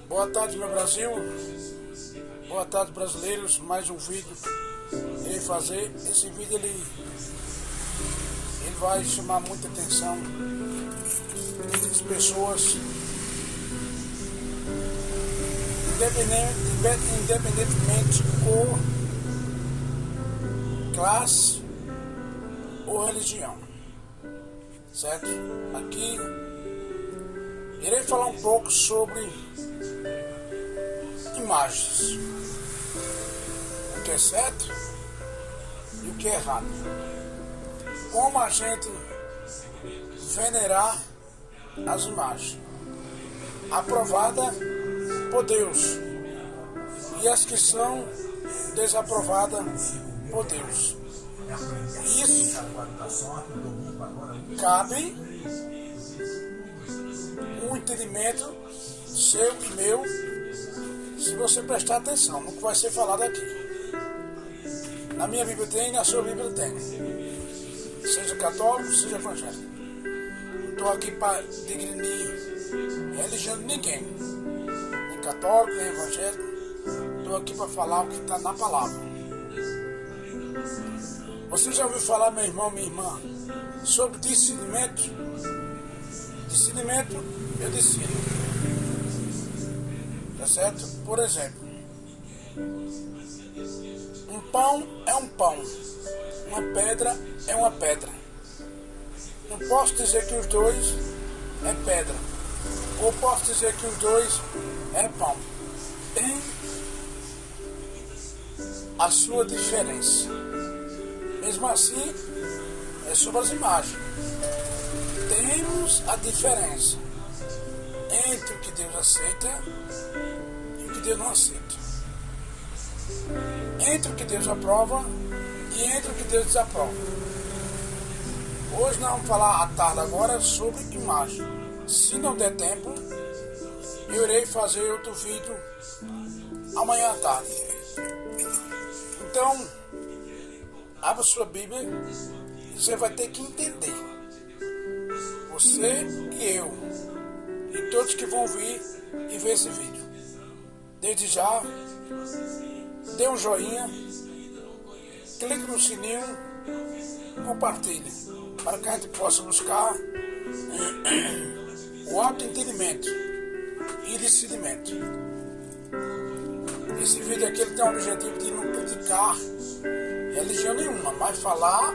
Boa tarde, meu Brasil. Boa tarde, brasileiros. Mais um vídeo irei fazer. Esse vídeo ele vai chamar muita atenção das pessoas, independentemente de cor, classe ou religião, certo? Aqui irei falar um pouco sobre imagens, o que é certo e o que é errado, como a gente venerar as imagens aprovadas por Deus e as que são desaprovadas por Deus. Isso cabe um entendimento seu e meu, se você prestar atenção no que vai ser falado aqui. Na minha Bíblia tem, na sua Bíblia tem. Seja católico, seja evangélico. Não estou aqui para degrinir religião de ninguém, nem católico, nem evangélico. Estou aqui para falar o que está na palavra. Você já ouviu falar, meu irmão, minha irmã, sobre discernimento? Discernimento, eu discerno. Tá certo? Por exemplo, um pão é um pão, uma pedra é uma pedra. Não posso dizer que os dois é pedra, ou posso dizer que os dois é pão. Tem a sua diferença. Mesmo assim, é sobre as imagens. Temos a diferença entre o que Deus aceita e o que Deus não aceita. Entre o que Deus aprova e entre o que Deus desaprova. Hoje nós vamos falar à tarde agora sobre imagem. Se não der tempo, eu irei fazer outro vídeo amanhã à tarde. Então, abra sua Bíblia e você vai ter que entender. Você e eu, e todos que vão vir e ver esse vídeo. Desde já, dê um joinha, clique no sininho, compartilhe, para que a gente possa buscar o autoentendimento e discernimento. Esse vídeo aqui ele tem o objetivo de não criticar religião nenhuma, mas falar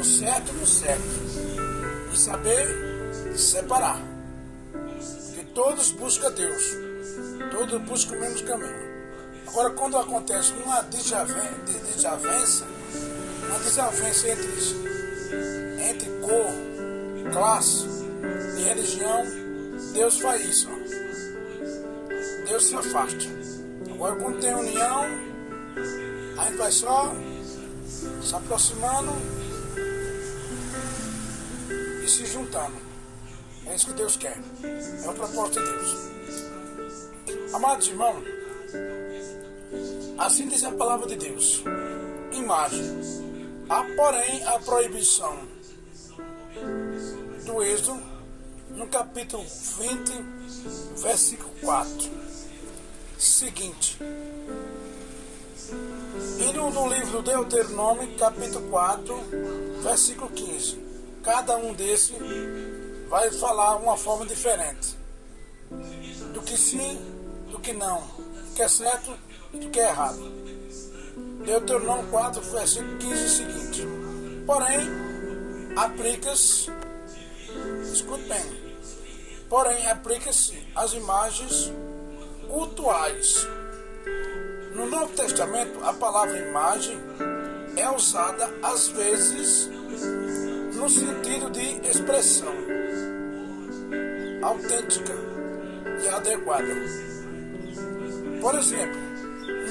o certo do certo e saber separar. Porque todos buscam Deus, todos buscam o mesmo caminho. Agora, quando acontece uma desavença entre cor, classe e religião, Deus faz isso. Deus se afasta. Agora, quando tem união, a gente vai só se aproximando e se juntando. É isso que Deus quer. É o propósito de Deus. Amados irmãos, assim diz a palavra de Deus. Imagem. Há, porém, a proibição do Êxodo, no capítulo 20, versículo 4. Seguinte. E no livro do Deuteronômio, capítulo 4, versículo 15. Cada um desses vai falar uma forma diferente. Do que sim, do que não. Do que é certo e do que é errado. Deuteronômio 4, versículo 15 é o seguinte. Porém, aplica-se, escute bem, porém aplica-se às imagens cultuais. No Novo Testamento, a palavra imagem é usada às vezes no sentido de expressão autêntica e adequada. Por exemplo,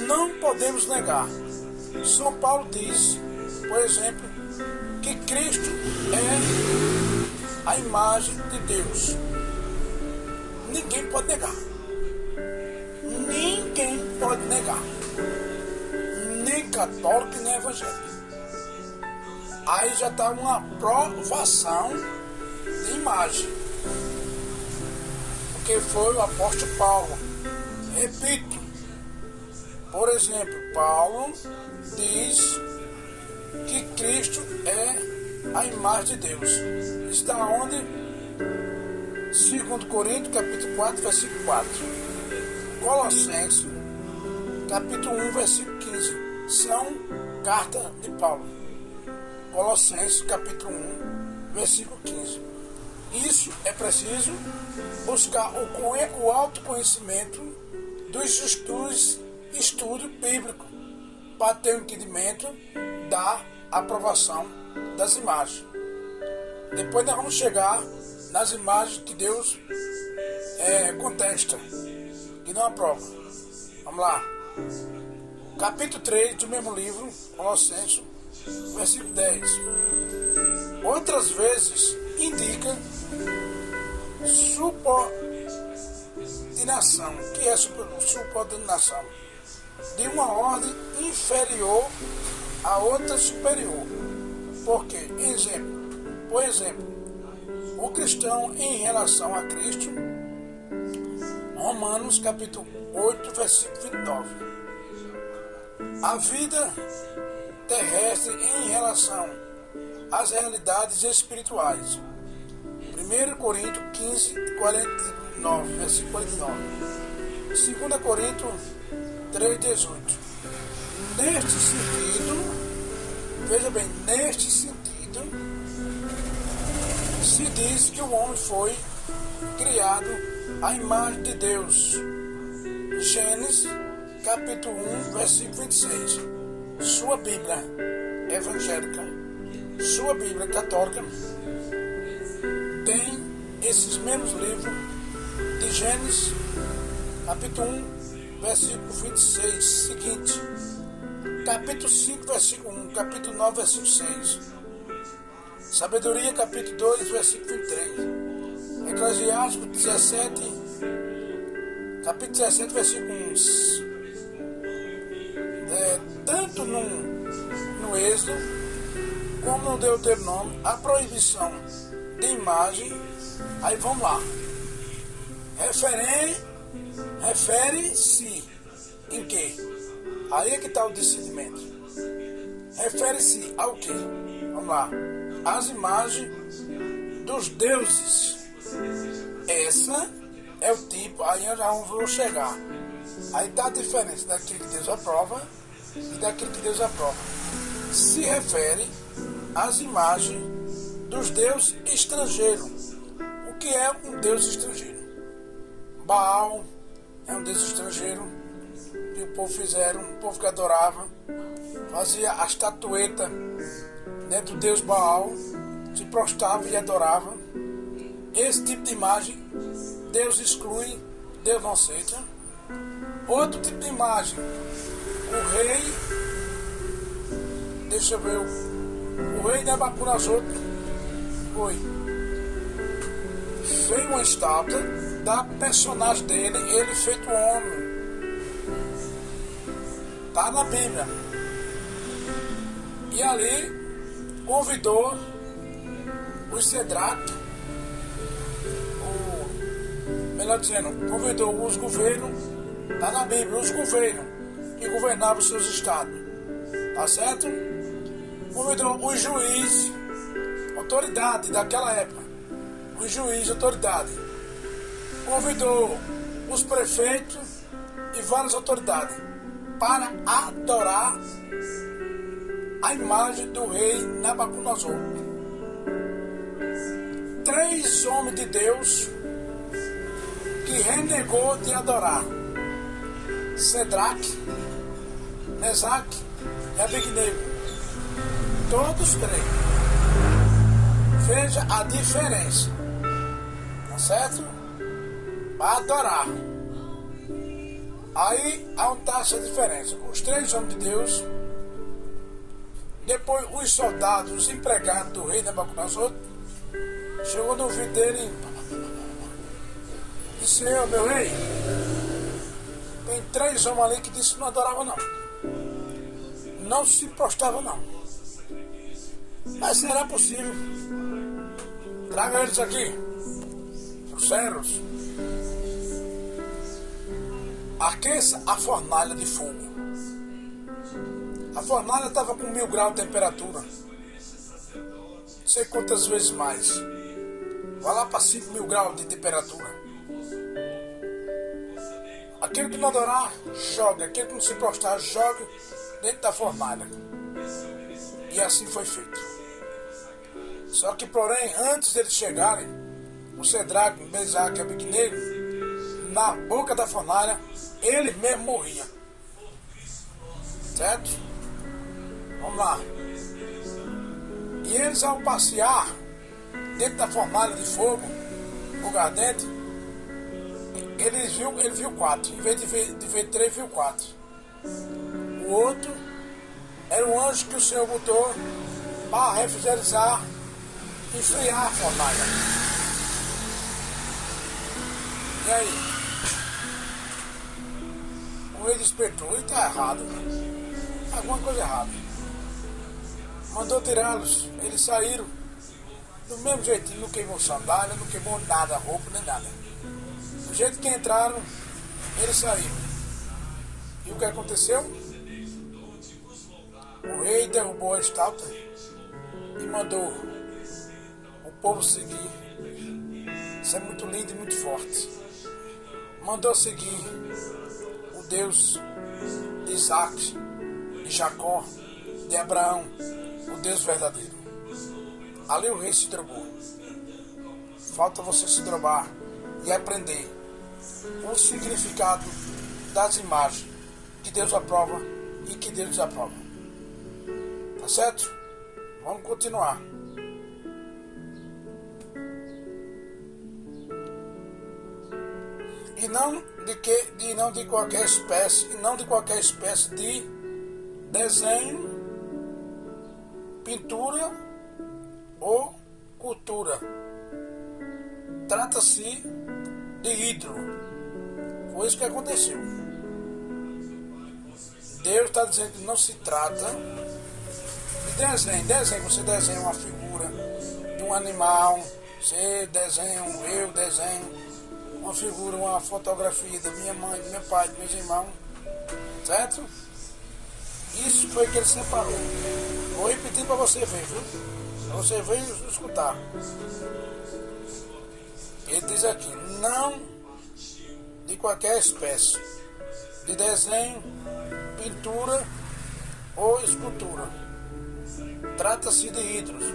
não podemos negar. São Paulo diz, por exemplo, que Cristo é a imagem de Deus. Ninguém pode negar. Ninguém pode negar. Nem católico, nem evangélico. Aí já está uma provação de imagem. que foi o apóstolo Paulo. Repito, por exemplo, Paulo diz que Cristo é a imagem de Deus. Está onde? 2 Coríntios, capítulo 4, versículo 4. Colossenses, capítulo 1, versículo 15. São cartas de Paulo. Colossenses, capítulo 1, versículo 15. Isso é preciso buscar o autoconhecimento dos estudo bíblico para ter o entendimento da aprovação das imagens. Depois nós vamos chegar nas imagens que Deus contesta e não aprova. Vamos lá. Capítulo 3 do mesmo livro, Colossenses, versículo 10. Outras vezes indica subordinação. O que é subordinação? De uma ordem inferior a outra superior. Por quê? Por exemplo, o cristão em relação a Cristo, Romanos capítulo 8, versículo 29. A vida terrestre em relação às realidades espirituais. 1 Coríntios 15, 49, versículo 49. 2 Coríntios 3, 18. Neste sentido, veja bem, neste sentido, se diz que o homem foi criado à imagem de Deus. Gênesis, capítulo 1, versículo 26. Sua Bíblia evangélica, sua Bíblia católica, tem esses mesmos livros de Gênesis, capítulo 1, versículo 26, seguinte. Capítulo 5, versículo 1, capítulo 9, versículo 6. Sabedoria, capítulo 2, versículo 23. Eclesiastes 17, capítulo 17, versículo 1. Tanto no Êxodo como no Deuteronômio, a proibição de imagem, aí vamos lá. Refere-se em quê? Aí é que está o discernimento. Refere-se ao quê? Vamos lá. As imagens dos deuses. Essa é o tipo, aí eu já vou chegar. Aí está a diferença daquilo que Deus aprova e daquilo que Deus aprova. Se refere às imagens dos deuses estrangeiros. O que é um deus estrangeiro? Baal é um deus estrangeiro que o povo fizeram, o povo que adorava, fazia a estatueta do deus Baal, se prostrava e adorava. Esse tipo de imagem Deus exclui, Deus não aceita. Outro tipo de imagem, o rei, deixa eu ver, o rei Nabucodonosor fez uma estátua da personagem dele, ele feito homem. Está na Bíblia. E ali convidou os Sedraque, melhor dizendo, convidou os governos, está na Bíblia, os governos que governavam os seus estados. Tá certo? Convidou os juízes, autoridade daquela época. Os juízes, autoridade. Convidou os prefeitos e várias autoridades para adorar a imagem do rei Nabucodonosor. 3 homens de Deus que renegou de adorar: Sedraque, Mesaque e Abednego. Todos 3. Veja a diferença. Tá certo? Para adorar. Aí onde está essa diferença? Os 3 homens de Deus, depois os soldados, os empregados do rei Nabucodonosor, chegou no ouvido dele e disse: Senhor, meu rei, tem 3 homens ali que disse que não adoravam não. Não se prostravam não. Mas será possível? Traga eles aqui, os servos. aqueça a fornalha de fogo. A fornalha estava com 1000 graus de temperatura. Não sei quantas vezes mais. Vai lá para 5000 graus de temperatura. Aquele que não adorar, joga. Aquele que não se prostrar, joga dentro da fornalha. E assim foi feito. Só que, porém, antes deles chegarem, o Cedraque, o Mesaque e o Abednego, na boca da fornalha, ele mesmo morria. Certo? Vamos lá. E eles, ao passear dentro da fornalha de fogo, fogo ardente, ele viu 4. Em vez de ver 3, viu 4. O outro era o anjo que o Senhor botou para refrigerizar e esfriar a fornalha. E aí? O rei despertou e está errado. Alguma coisa errada. Mandou tirá-los. Eles saíram do mesmo jeitinho. Não queimou sandália, não queimou nada, roupa, nem nada. Do jeito que entraram, eles saíram. E o que aconteceu? O rei derrubou a estátua e mandou o povo seguir. Isso é muito lindo e muito forte. Mandou seguir o Deus de Isaac, de Jacó, de Abraão, o Deus verdadeiro. Ali o rei se dobrou. Falta você se dobrar e aprender o significado das imagens que Deus aprova e que Deus desaprova. Tá certo? Vamos continuar. E não de qualquer espécie de desenho, pintura ou cultura. Trata-se de ídolo. Foi isso que aconteceu. Deus está dizendo que não se trata de desenho. Você desenha uma figura de um animal, você desenha eu desenho uma figura, uma fotografia da minha mãe, do meu pai, dos meus irmãos, certo? Isso foi que ele separou. Vou repetir para você ver, viu? Para você ver e escutar. Ele diz aqui: não de qualquer espécie de desenho, pintura ou escultura. Trata-se de ídolos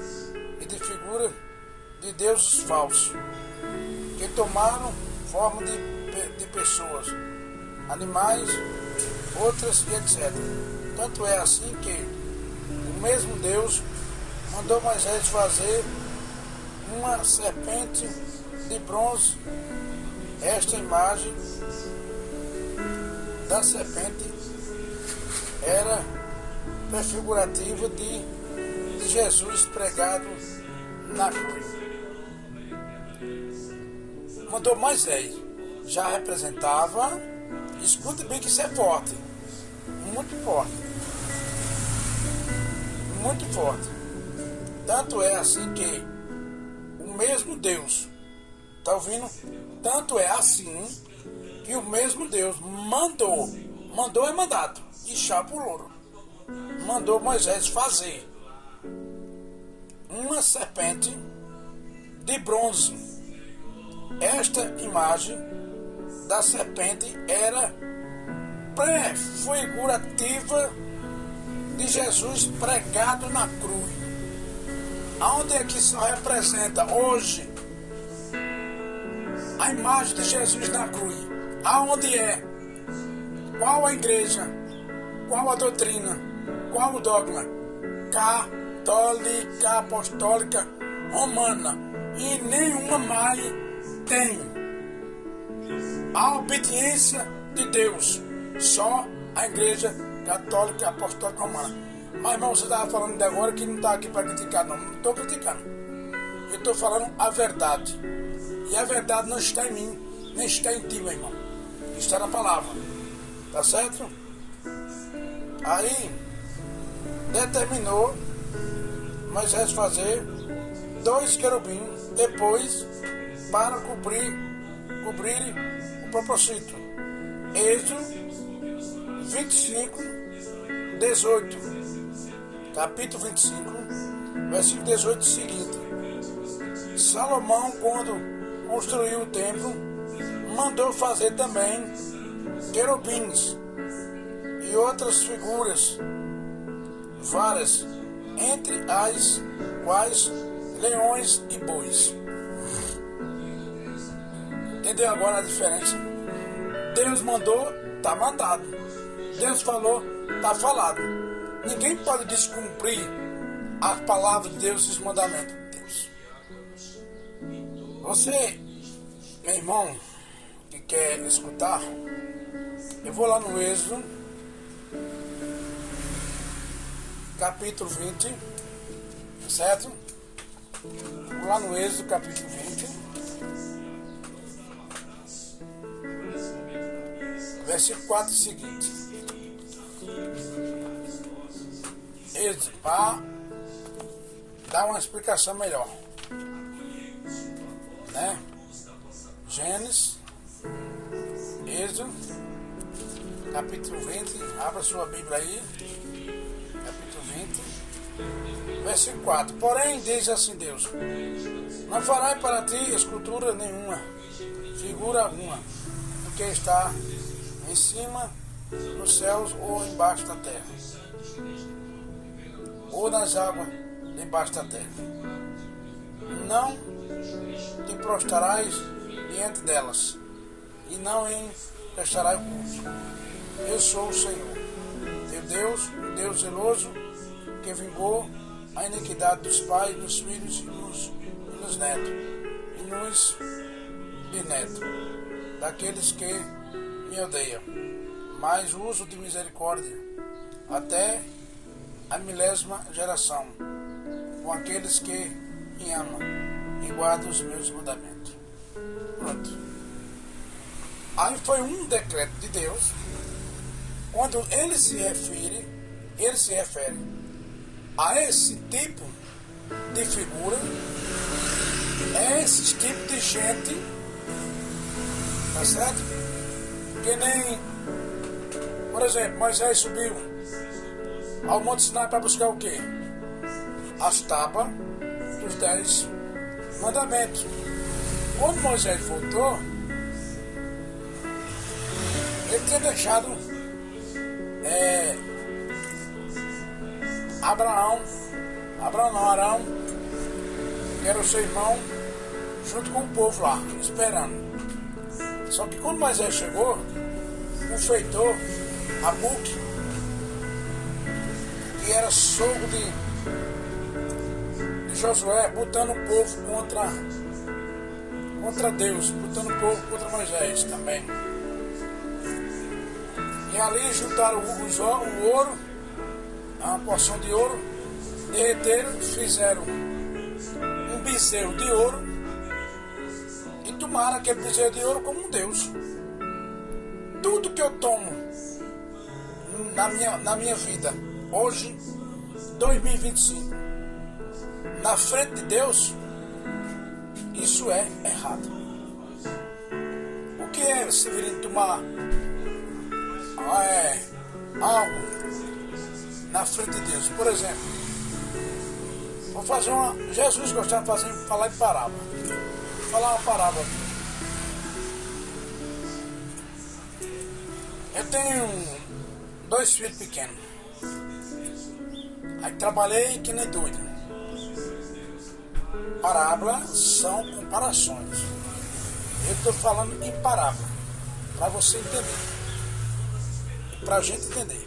e de figuras de deuses falsos que tomaram forma de pessoas, animais, outras e etc. Tanto é assim que o mesmo Deus mandou Moisés fazer uma serpente de bronze. Esta imagem da serpente era prefigurativa de Jesus pregado na cruz. Mandou Moisés, já representava, escute bem que isso é forte, muito forte, muito forte. Tanto é assim que o mesmo Deus, está ouvindo? Tanto é assim que o mesmo Deus mandou é mandado, de chá por ouro, mandou Moisés fazer uma serpente de bronze. Esta imagem da serpente era prefigurativa de Jesus pregado na cruz. Aonde é que só representa hoje a imagem de Jesus na cruz? Aonde é? Qual a igreja? Qual a doutrina? Qual o dogma? Católica, apostólica, romana. E nenhuma mais tem a obediência de Deus. Só a igreja católica, apostólica, romana. Mas, irmão, você estava falando de agora que não está aqui para criticar, não. Não estou criticando. Eu estou falando a verdade. E a verdade não está em mim, nem está em ti, meu irmão. Está na palavra. Tá certo? Aí, determinou Moisés fazer 2 querubins depois para cobrir o propósito. Êxodo 25, 18. Capítulo 25, versículo 18 seguinte. Salomão, quando construiu o templo, mandou fazer também querubins e outras figuras várias, entre as quais leões e bois. Entendeu agora a diferença? Deus mandou, está mandado. Deus falou, está falado. Ninguém pode descumprir as palavras de Deus e os mandamentos de Deus. Você, meu irmão, que quer escutar, eu vou lá no Êxodo, capítulo 20, certo? Vou lá no Êxodo, capítulo 20, versículo 4 seguinte. Êxodo, para dar uma explicação melhor, né? Gênesis, Êxodo, capítulo 20, abra sua Bíblia aí, capítulo 20, versículo 4. Porém, diz assim Deus: não farás para ti escultura nenhuma, figura alguma, do que está em cima nos céus ou embaixo da terra, ou nas águas debaixo da terra. Não te prostrarás diante delas, e não em prestarás culto. Eu sou o Senhor, teu Deus, o Deus zeloso, que vingou a iniquidade dos pais, dos filhos e nos netos, e nos bisnetos, daqueles que me odeiam, mas uso de misericórdia até a 1000ª geração, com aqueles que me amam e guardam os meus mandamentos. Pronto. Aí foi um decreto de Deus, quando ele se refere a esse tipo de figura, a esse tipo de gente, tá certo? Que nem, por exemplo, Moisés subiu ao Monte Sinai para buscar o quê? As tábuas dos 10 mandamentos. Quando Moisés voltou, ele tinha deixado Arão, que era o seu irmão, junto com o povo lá, esperando. Só que quando Moisés chegou, o feitor, Abuque, que era sogro de Josué, botando o povo contra Deus, botando o povo contra Moisés também. E ali juntaram o ouro, uma porção de ouro, derreteram, fizeram um bezerro de ouro e tomaram aquele bezerro de ouro como um Deus. Tudo que eu tomo na minha vida, hoje, 2025, na frente de Deus, isso é errado. O que é, Severino, tomar algo na frente de Deus? Por exemplo, vou fazer Jesus gostava de falar de parábola. Vou falar uma parábola aqui. Eu tenho 2 filhos pequenos. Aí trabalhei que nem doido. Parábola são comparações. Eu estou falando em parábola, para você entender, para a gente entender.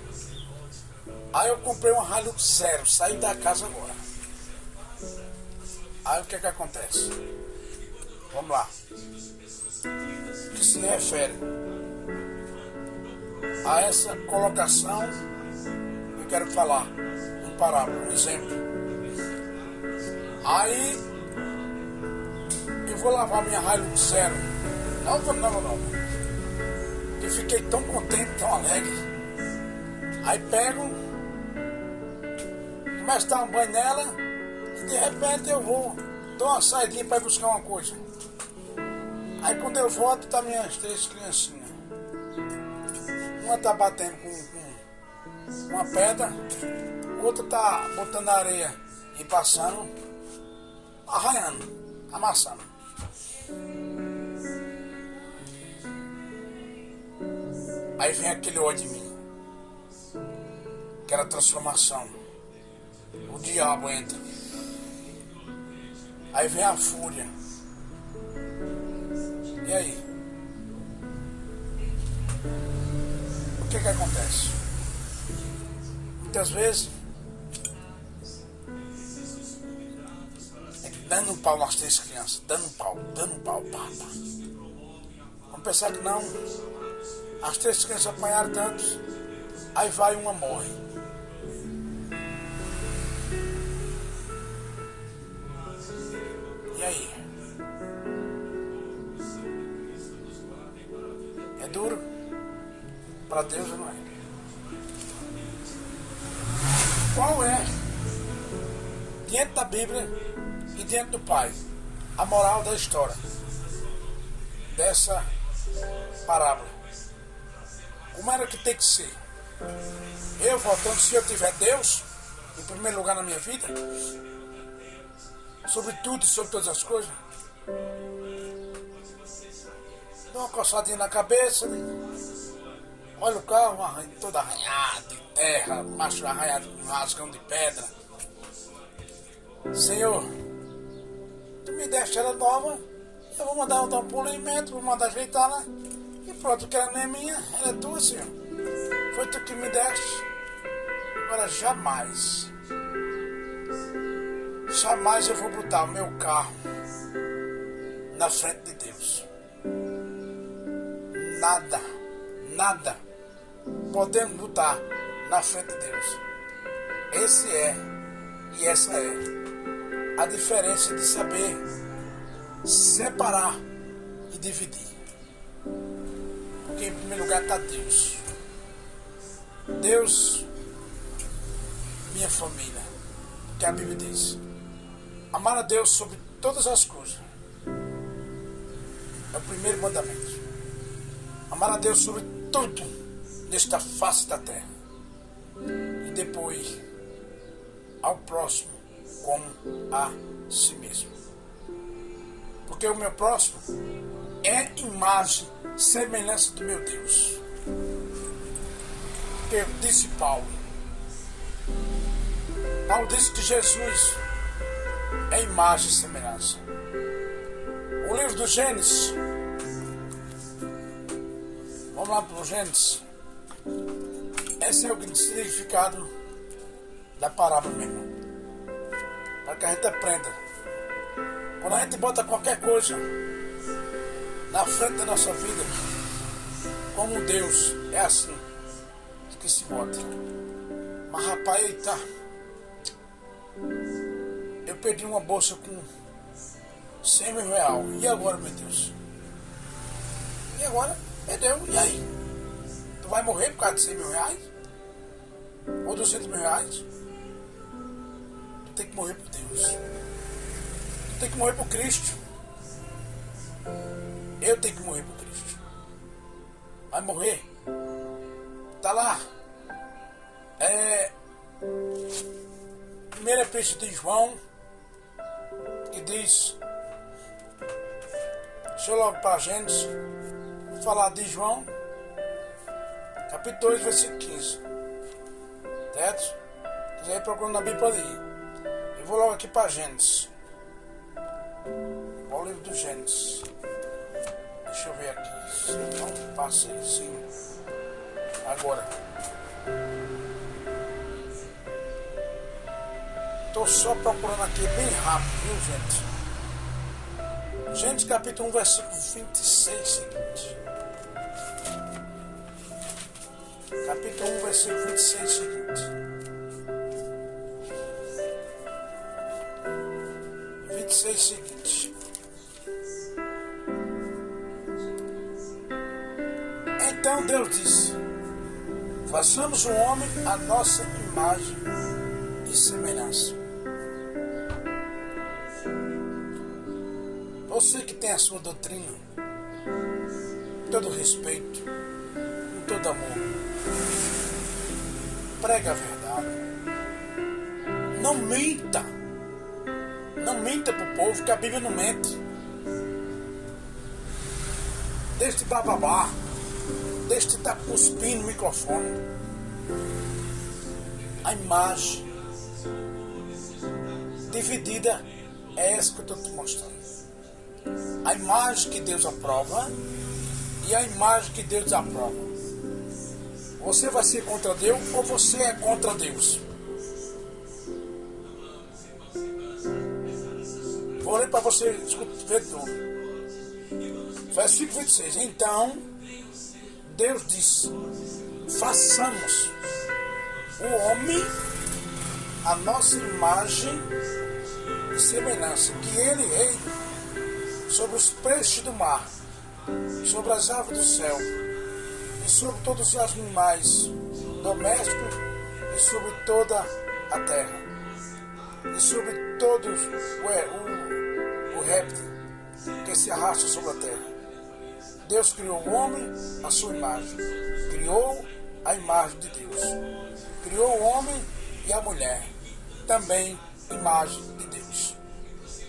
Aí eu comprei uma Hilux zero, saí da casa agora. Aí o que acontece? Vamos lá. O que se refere a essa colocação, eu quero falar um parábola, um exemplo. Aí eu vou lavar minha Hilux zero. Não. Eu fiquei tão contente, tão alegre. Aí pego, começo a dar um banho nela e de repente eu dou uma saidinha para ir buscar uma coisa. Aí quando eu volto, tá minhas 3 criancinhas. uma tá batendo com uma pedra, outra tá botando areia e passando, arranhando, amassando. Aí vem aquele ódio de mim, aquela transformação. O diabo entra. Aí vem a fúria. E aí? O que acontece? Muitas vezes é dando um pau nas 3 crianças, dando um pau, pá. Vamos pensar que não. As 3 crianças apanharam tanto, aí vai uma morre. E aí? É duro? Para Deus não é. Qual é, diante da Bíblia e diante do Pai, a moral da história dessa parábola? Como era que tem que ser? Eu voltando, se eu tiver Deus em primeiro lugar na minha vida, sobre tudo e sobre todas as coisas, dou uma coçadinha na cabeça, olha o carro todo arranhado de terra, macho arranhado com rasgão de pedra. Senhor, tu me deste ela nova, eu vou mandar dar um polimento, vou mandar ajeitar lá. E pronto, que ela não é minha, ela é tua, Senhor. Foi tu que me deste. Agora jamais eu vou botar o meu carro na frente de Deus. Nada podemos botar na frente de Deus. Esse é e essa é a diferença de saber separar e dividir. Porque em primeiro lugar está Deus. Deus, minha família, que a Bíblia diz. Amar a Deus sobre todas as coisas é o primeiro mandamento. Amar a Deus sobre tudo nesta face da terra. E depois ao próximo como a si mesmo. Porque o meu próximo é imagem, semelhança do meu Deus. Porque disse Paulo disse que Jesus é imagem e semelhança. O livro do Gênesis, vamos lá para o Gênesis. Esse é o significado da parábola mesmo, para que a gente aprenda. Quando a gente bota qualquer coisa na frente da nossa vida, como Deus, é assim que se bota. Mas rapaz, eita, eu perdi uma bolsa com 100 mil reais. E agora, meu Deus? E agora? Perdeu. E aí? Tu vai morrer por causa de 100 mil reais? Ou 200 mil reais? Tu tem que morrer por Deus. Tu tem que morrer por Cristo. Eu tenho que morrer por Cristo. Vai morrer. Tá lá. Primeira epístola de João, que diz, deixa eu logo para a gente falar de João, capítulo 2, versículo 15. Certo? Se quiser ir procurando na Bíblia, pode ir. Eu vou logo aqui para Gênesis. Olha o livro do Gênesis. Deixa eu ver aqui. Se eu não passei, sim. Agora. Estou só procurando aqui bem rápido, viu, gente? Gênesis capítulo 1, versículo 26 seguinte. Capítulo 1, versículo 26 seguinte. 26 seguinte. Então Deus disse: façamos o homem à nossa imagem e semelhança. Você que tem a sua doutrina, todo respeito, com todo amor. Prega a verdade. Não minta. Não minta pro povo, que a Bíblia não mente. Deixa de bababá. Deixa de estar cuspindo no microfone. A imagem dividida é essa que eu estou te mostrando. A imagem que Deus aprova e a imagem que Deus desaprova. Você vai ser contra Deus ou você é contra Deus? Vou ler para você ver tudo. Versículo 26. Então, Deus disse: façamos o homem a nossa imagem e semelhança, que ele reine sobre os peixes do mar, sobre as aves do céu, e sobre todos os animais domésticos, e sobre toda a terra, e sobre todos o réptil que se arrasta sobre a terra. Deus criou o homem à sua imagem, criou a imagem de Deus, criou o homem e a mulher, também imagem de Deus.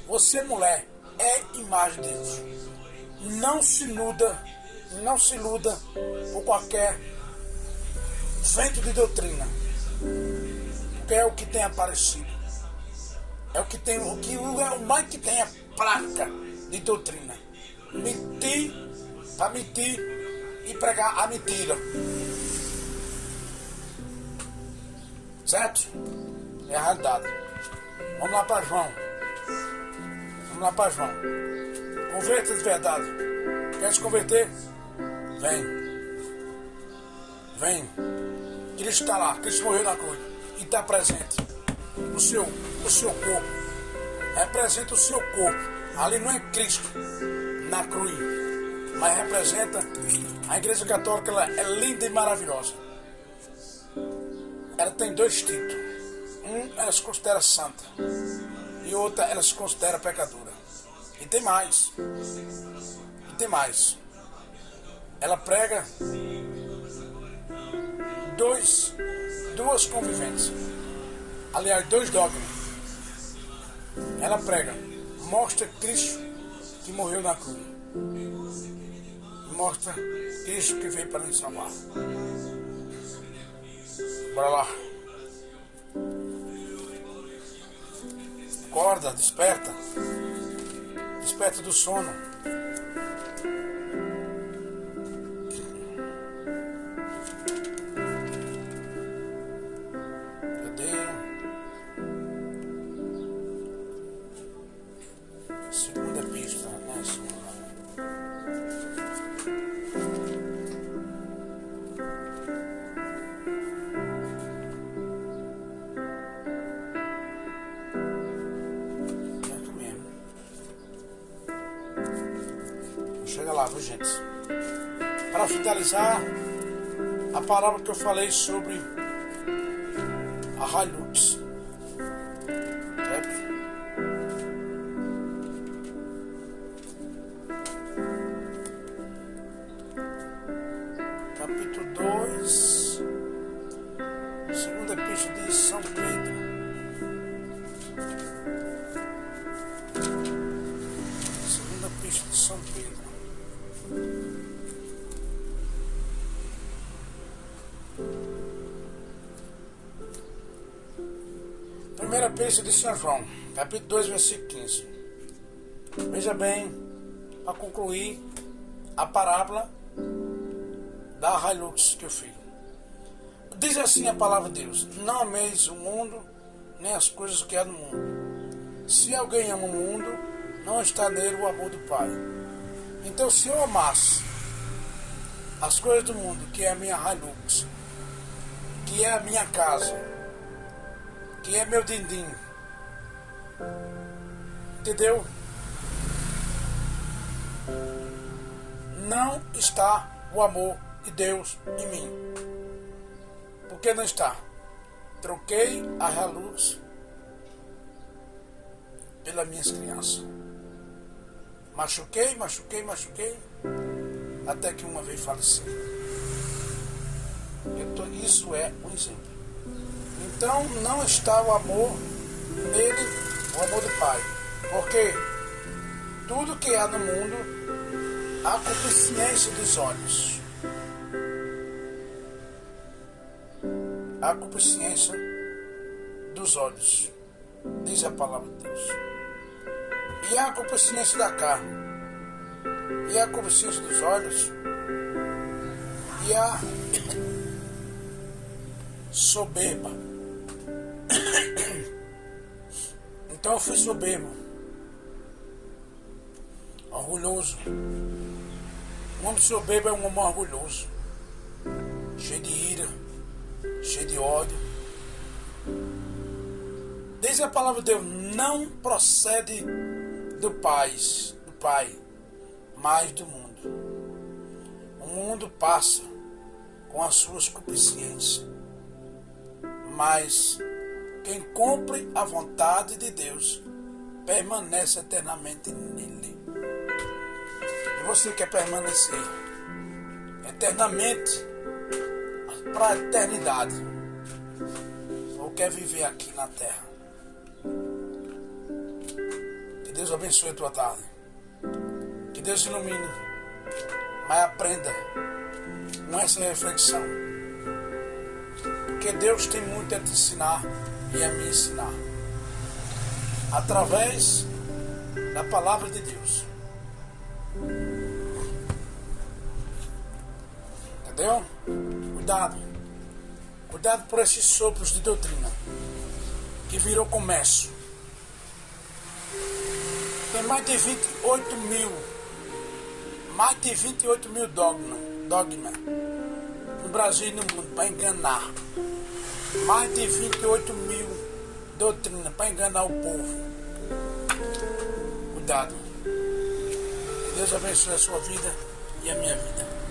Você, mulher, é imagem de Deus. Não se iluda por qualquer vento de doutrina, porque é o que tem aparecido. É o que tem, o mais que tem é placa de doutrina. Mentir para mentir e pregar a mentira. Certo? É a realidade. Vamos lá para João. Converta de verdade. Quer se converter? Vem. Cristo está lá. Cristo morreu na cruz. E está presente. O seu corpo. Representa o seu corpo. Ali não é Cristo na cruz, mas representa a Igreja Católica. Ela é linda e maravilhosa. Ela tem dois títulos. Ela se considera santa e outra ela se considera pecadora. E tem mais. Ela prega duas convivências. Aliás, dois dogmas. Ela prega, mostra Cristo que morreu na cruz. Mostra Cristo que veio para nos salvar. Bora lá. Acorda, desperta. Desperta do sono. Cadê? Segunda pista, né? Chega lá, viu, gente? Para finalizar, a palavra que eu falei sobre a Hilux. Certo? Capítulo 2, segunda epístola de São Pedro. Segunda epístola de São Pedro. Primeira epístola de São João, capítulo 2, versículo 15. Veja bem, para concluir a parábola da Hilux que eu fiz. Diz assim a palavra de Deus: não ameis o mundo, nem as coisas que há no mundo. Se alguém ama o mundo, não está nele o amor do Pai. Então, se eu amasse as coisas do mundo, que é a minha Hilux, que é a minha casa, que é meu din-din, entendeu? Não está o amor de Deus em mim. Por que não está? Troquei a Hilux pelas minhas crianças. Machuquei, até que uma vez faleceu. Isso é um exemplo. Então não está o amor nele, o amor do Pai. Porque tudo que há no mundo, há concupiscência dos olhos. A concupiscência dos olhos, diz a palavra de Deus. E a concupiscência da carne, e a concupiscência dos olhos, e a soberba. Então eu fui soberbo, orgulhoso. Um homem soberbo é um homem orgulhoso, cheio de ira, cheio de ódio. Diz a palavra de Deus, não procede do Pai, mas do mundo. O mundo passa com as suas concupiscências, mas quem cumpre a vontade de Deus permanece eternamente nele. E você quer permanecer eternamente para a eternidade, ou quer viver aqui na terra? Que Deus abençoe a tua tarde, que Deus ilumine, mas aprenda com essa reflexão, porque Deus tem muito a te ensinar e a me ensinar através da palavra de Deus. Entendeu? Cuidado por esses sopros de doutrina que virou comércio. Tem mais de 28 mil dogmas no Brasil e no mundo para enganar. Mais de 28 mil doutrinas para enganar o povo. Cuidado. Que Deus abençoe a sua vida e a minha vida.